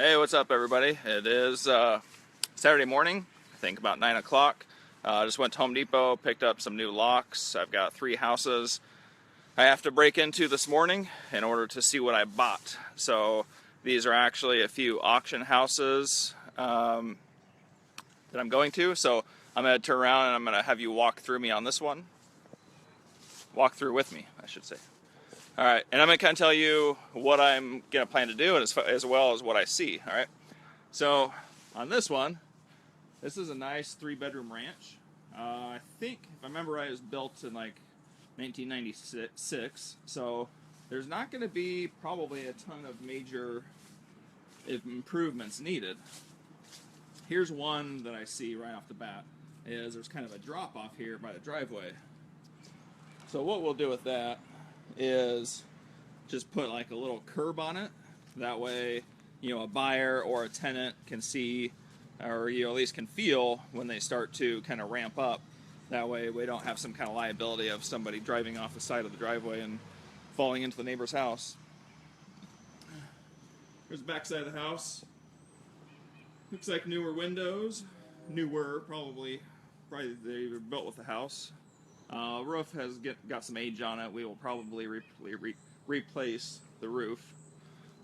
Hey, what's up, everybody? It is Saturday morning, I think about 9 o'clock. Just went to Home Depot, picked up some new locks. I've got 3 houses I have to break into this morning in order to see what I bought. So these are actually a few auction houses that I'm going to. So I'm going to turn around and I'm going to have you walk through me on this one. Walk through with me, I should say. All right, and I'm going to kind of tell you what I'm going to plan to do and as well as what I see, all right? So on this one, this is a nice 3-bedroom ranch. I think, if I remember right, it was built in like 1996, so there's not going to be probably a ton of major improvements needed. Here's one that I see right off the bat, is there's kind of a drop off here by the driveway. So what we'll do with that is just put like a little curb on it. That way, a buyer or a tenant can see, or at least can feel when they start to kind of ramp up. That way we don't have some kind of liability of somebody driving off the side of the driveway and falling into the neighbor's house. Here's the back side of the house. Looks like newer windows. Newer, probably they were built with the house. Roof has got some age on it. We will probably replace the roof.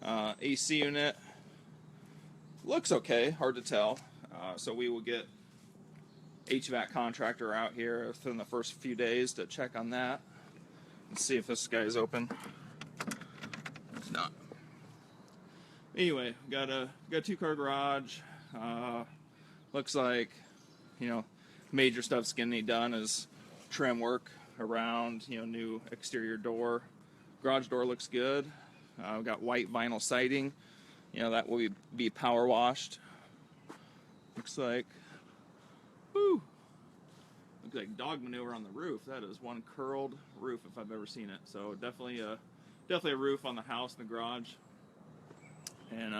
AC unit looks okay, hard to tell. So we will get HVAC contractor out here within the first few days to check on that. Let's see if this guy is open. It's not. Anyway, got a 2-car garage. Looks like major stuff's gonna need done is trim work around, new exterior door. Garage door looks good. We've got white vinyl siding. That will be power washed. Looks like, whoo! Looks like dog manure on the roof. That is one curled roof if I've ever seen it. So definitely a roof on the house and the garage, and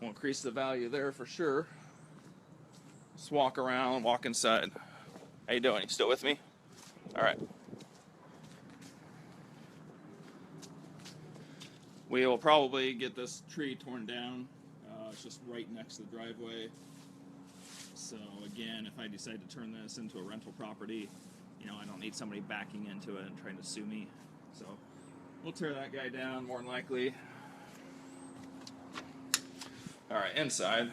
will increase the value there for sure. Let's walk around, walk inside. How you doing? You still with me? All right. We will probably get this tree torn down. It's just right next to the driveway. So again, if I decide to turn this into a rental property, I don't need somebody backing into it and trying to sue me. So we'll tear that guy down more than likely. All right, inside.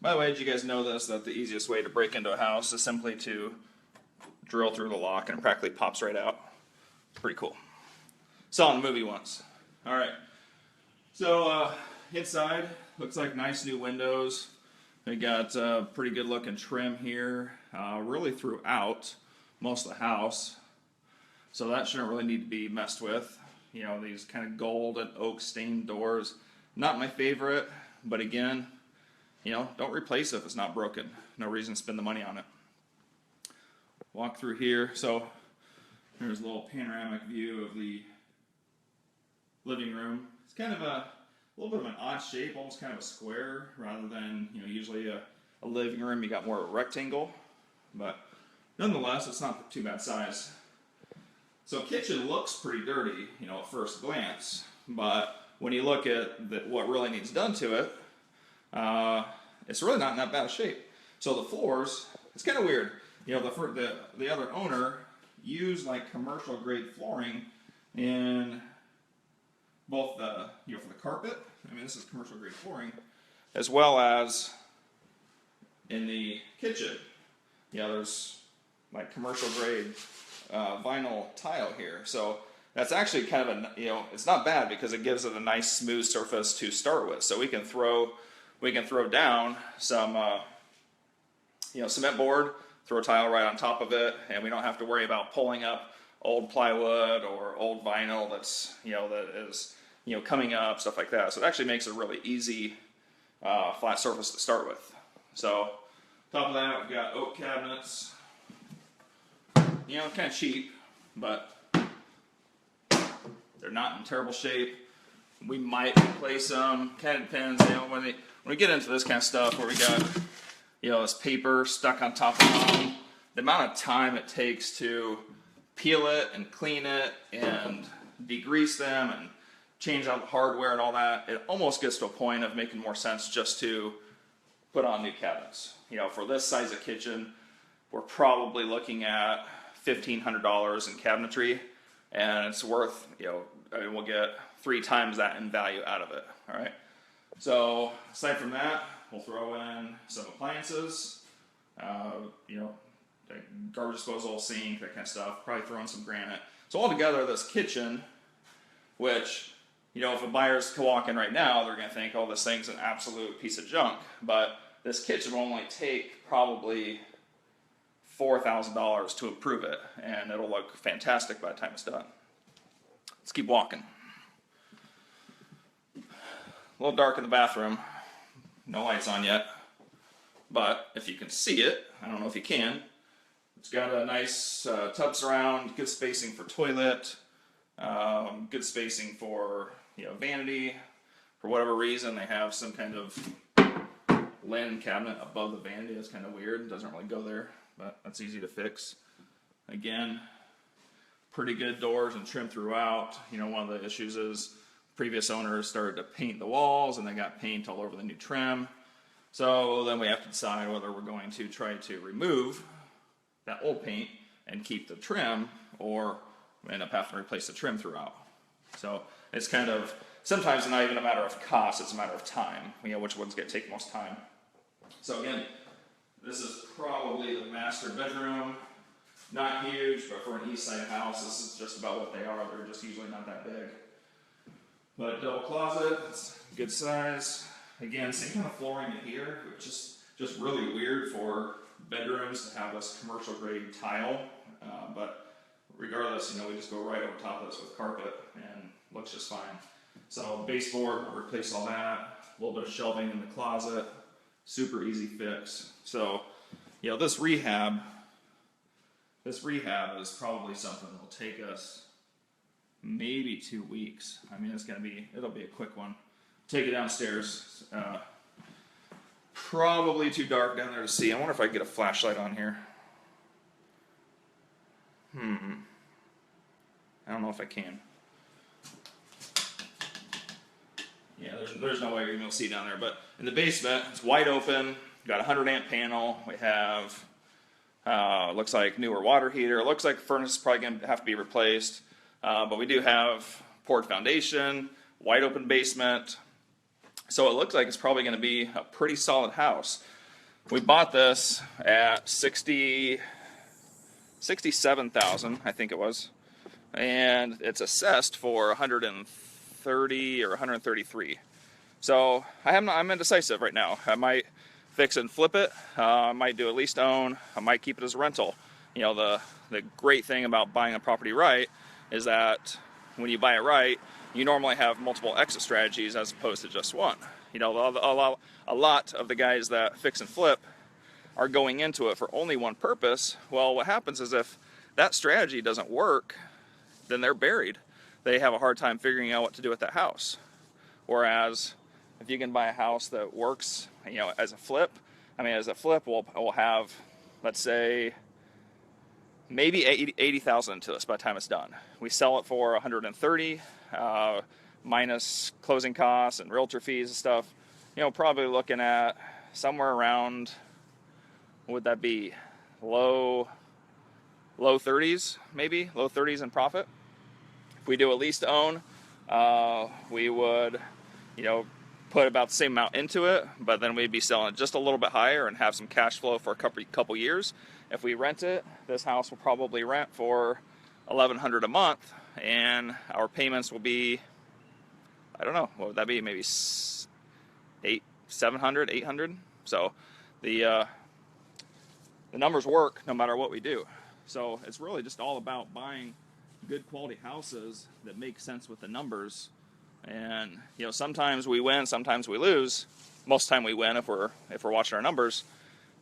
By the way, did you guys know this, that the easiest way to break into a house is simply to drill through the lock and it practically pops right out? It's pretty cool. Saw in a movie once. All right. So inside, looks like nice new windows. They got pretty good looking trim here, really throughout most of the house. So that shouldn't really need to be messed with. These kind of gold and oak stained doors. Not my favorite, but again, don't replace it if it's not broken. No reason to spend the money on it. Walk through here. So here's a little panoramic view of the living room. It's kind of a little bit of an odd shape, almost kind of a square, rather than usually a living room. You got more of a rectangle, but nonetheless, it's not too bad size. So kitchen looks pretty dirty, at first glance, but when you look at what really needs done to it, it's really not in that bad of shape. So the floors, it's kind of weird. The other owner used like commercial grade flooring in both the for the carpet. This is commercial grade flooring, as well as in the kitchen. There's like commercial grade vinyl tile here. So that's actually kind of it's not bad because it gives it a nice smooth surface to start with. So we can throw down some cement board, throw tile right on top of it, and we don't have to worry about pulling up old plywood or old vinyl that is coming up, stuff like that. So it actually makes it a really easy flat surface to start with. So top of that, we've got oak cabinets. Kind of cheap, but they're not in terrible shape. We might replace them. Kind of depends. When we get into this kind of stuff where we got this paper stuck on top of them, the amount of time it takes to peel it and clean it and degrease them and change out the hardware and all that, it almost gets to a point of making more sense just to put on new cabinets. You know, for this size of kitchen, we're probably looking at $1,500 in cabinetry, and it's worth, you know, I mean, we'll get 3 times that in value out of it. All right. So aside from that, we'll throw in some appliances, you know, garbage disposal, sink, that kind of stuff. Probably throw in some granite. So altogether, this kitchen, which, you know, if a buyer's to walk in right now, they're going to think, oh, this thing's an absolute piece of junk. But this kitchen will only take probably $4,000 to improve it, and it'll look fantastic by the time it's done. Let's keep walking. A little dark in the bathroom. No lights on yet. But if you can see it, I don't know if you can, it's got a nice tub surround, good spacing for toilet, good spacing for, you know, vanity. For whatever reason, they have some kind of linen cabinet above the vanity. That's kind of weird. It doesn't really go there, but that's easy to fix. Again, pretty good doors and trim throughout. You know, one of the issues is previous owners started to paint the walls and they got paint all over the new trim. So then we have to decide whether we're going to try to remove that old paint and keep the trim, or we end up having to replace the trim throughout. So it's kind of, sometimes not even a matter of cost, it's a matter of time. You know, which one's going to take most time. So again, this is probably the master bedroom. Not huge, but for an east side house, this is just about what they are. They're just usually not that big. But double closet, it's good size. Again, same kind of flooring in here, which is just really weird for bedrooms to have this commercial grade tile. But regardless, you know, we just go right over top of this with carpet and looks just fine. So baseboard, we'll replace all that. A little bit of shelving in the closet. Super easy fix. So, you know, this rehab is probably something that'll take us maybe 2 weeks. I mean, it'll be a quick one. Take it downstairs. Probably too dark down there to see. I wonder if I can get a flashlight on here. I don't know if I can. Yeah, there's no way you're going to see down there. But in the basement, it's wide open. Got a 100 amp panel. We have, looks like newer water heater. It looks like the furnace is probably going to have to be replaced. But we do have poured foundation, wide open basement. So it looks like it's probably going to be a pretty solid house. We bought this at $67,000, I think it was. And it's assessed for $130 or $133. So I'm indecisive right now. I might fix and flip it. I might do a lease to own. I might keep it as a rental. You know, the great thing about buying a property right is that when you buy it right, you normally have multiple exit strategies as opposed to just one. You know, a lot of the guys that fix and flip are going into it for only one purpose. Well, what happens is if that strategy doesn't work, then they're buried. They have a hard time figuring out what to do with that house. Whereas if you can buy a house that works, you know, as a flip, we'll have, let's say, maybe 80,000 into this by the time it's done. We sell it for 130, minus closing costs and realtor fees and stuff. You know, probably looking at somewhere around, what would that be? Low 30s, maybe low 30s in profit. If we do a lease to own, we would, you know, put about the same amount into it, but then we'd be selling it just a little bit higher and have some cash flow for a couple years. If we rent it, this house will probably rent for $1,100 a month, and our payments will be, I don't know, what would that be? Maybe $700, $800. So the numbers work no matter what we do. So it's really just all about buying good quality houses that make sense with the numbers. And you know, sometimes we win, sometimes we lose. Most of the time we win if we're watching our numbers.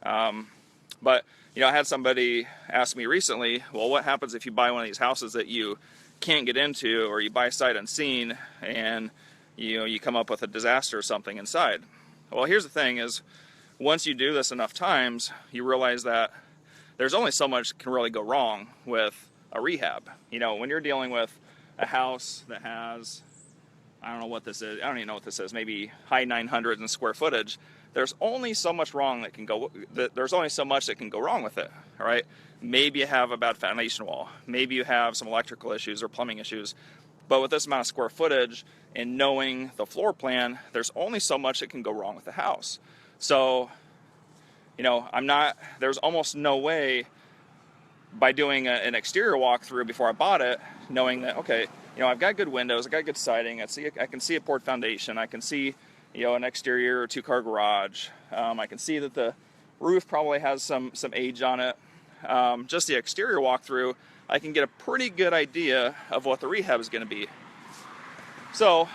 But you know, I had somebody ask me recently, well, what happens if you buy one of these houses that you can't get into, or you buy sight unseen, and you know, you come up with a disaster or something inside? Well, here's the thing: is once you do this enough times, you realize that there's only so much can really go wrong with a rehab. You know, when you're dealing with a house that has I don't know what this is. I don't even know what this is. Maybe high 900s in square footage. There's only so much wrong that can go. There's only so much that can go wrong with it. All right. Maybe you have a bad foundation wall. Maybe you have some electrical issues or plumbing issues. But with this amount of square footage and knowing the floor plan, there's only so much that can go wrong with the house. So, you know, there's almost no way by doing an exterior walkthrough before I bought it, knowing that, okay, you know, I've got good windows, I've got good siding, I can see a poured foundation, I can see, you know, an exterior or two-car garage. I can see that the roof probably has some age on it. Just the exterior walkthrough, I can get a pretty good idea of what the rehab is going to be. So,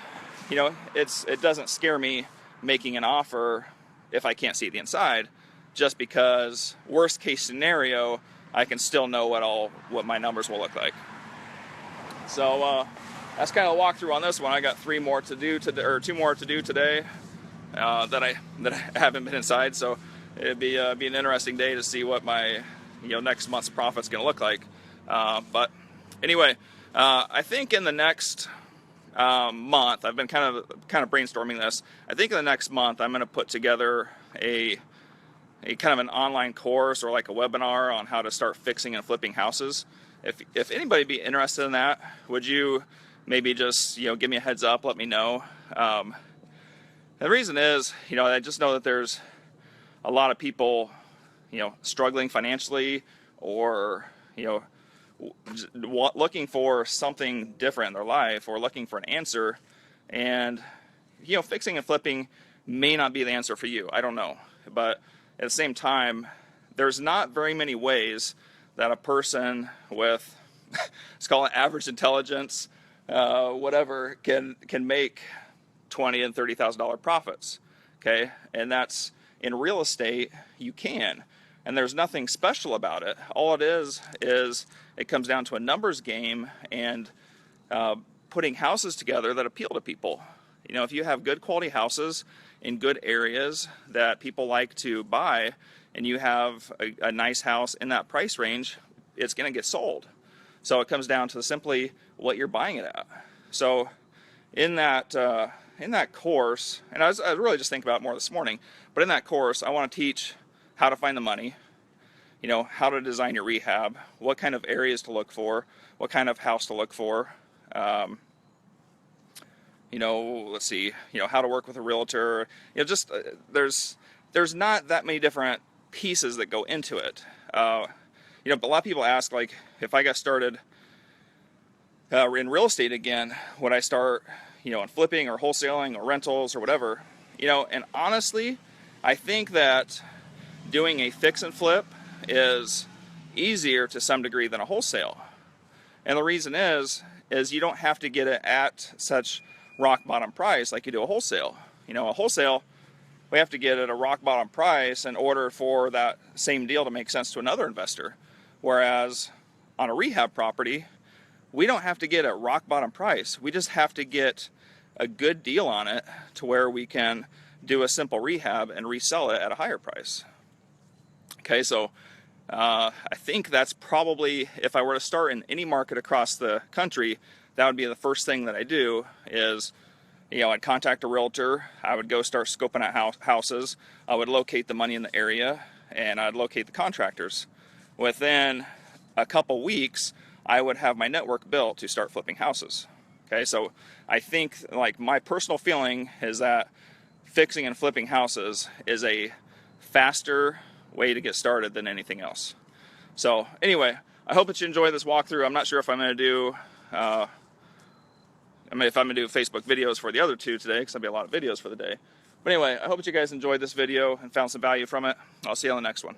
you know, it doesn't scare me making an offer if I can't see the inside, just because worst case scenario, I can still know what my numbers will look like. So that's kind of a walkthrough on this one. I got 2 more to do today that I haven't been inside. So it'd be an interesting day to see what my next month's profit's going to look like. But anyway, I think in the next month, I've been kind of brainstorming this. I think in the next month, I'm going to put together a kind of an online course or like a webinar on how to start fixing and flipping houses. If anybody be interested in that, would you maybe just give me a heads up, let me know. The reason is, I just know that there's a lot of people struggling financially, or looking for something different in their life, or looking for an answer, and fixing and flipping may not be the answer for you. I don't know, but at the same time, there's not very many ways that a person with, let's call it average intelligence, whatever, can make $20,000 and $30,000 profits. Okay, and that's in real estate. You can, and there's nothing special about it. All it is it comes down to a numbers game and putting houses together that appeal to people. If you have good quality houses in good areas that people like to buy, and you have a nice house in that price range, it's going to get sold. So it comes down to simply what you're buying it at. So in that course, and I was really just thinking about it more this morning, but in that course, I want to teach how to find the money, how to design your rehab, what kind of areas to look for, what kind of house to look for. Let's see, how to work with a realtor. There's not that many different pieces that go into it. But a lot of people ask, like, if I got started in real estate again, would I start, in flipping or wholesaling or rentals or whatever? And honestly, I think that doing a fix and flip is easier to some degree than a wholesale. And the reason is you don't have to get it at such rock bottom price like you do a wholesale. A wholesale, we have to get at a rock bottom price in order for that same deal to make sense to another investor. Whereas on a rehab property, we don't have to get a rock bottom price. We just have to get a good deal on it to where we can do a simple rehab and resell it at a higher price. Okay, so I think that's probably, if I were to start in any market across the country, that would be the first thing that I do is, I'd contact a realtor, I would go start scoping out houses, I would locate the money in the area, and I'd locate the contractors. Within a couple weeks, I would have my network built to start flipping houses. Okay, so I think, like, my personal feeling is that fixing and flipping houses is a faster way to get started than anything else. So anyway, I hope that you enjoy this walkthrough. I'm not sure if I'm going to do if I'm going to do Facebook videos for the other two today, because there'll be a lot of videos for the day. But anyway, I hope that you guys enjoyed this video and found some value from it. I'll see you on the next one.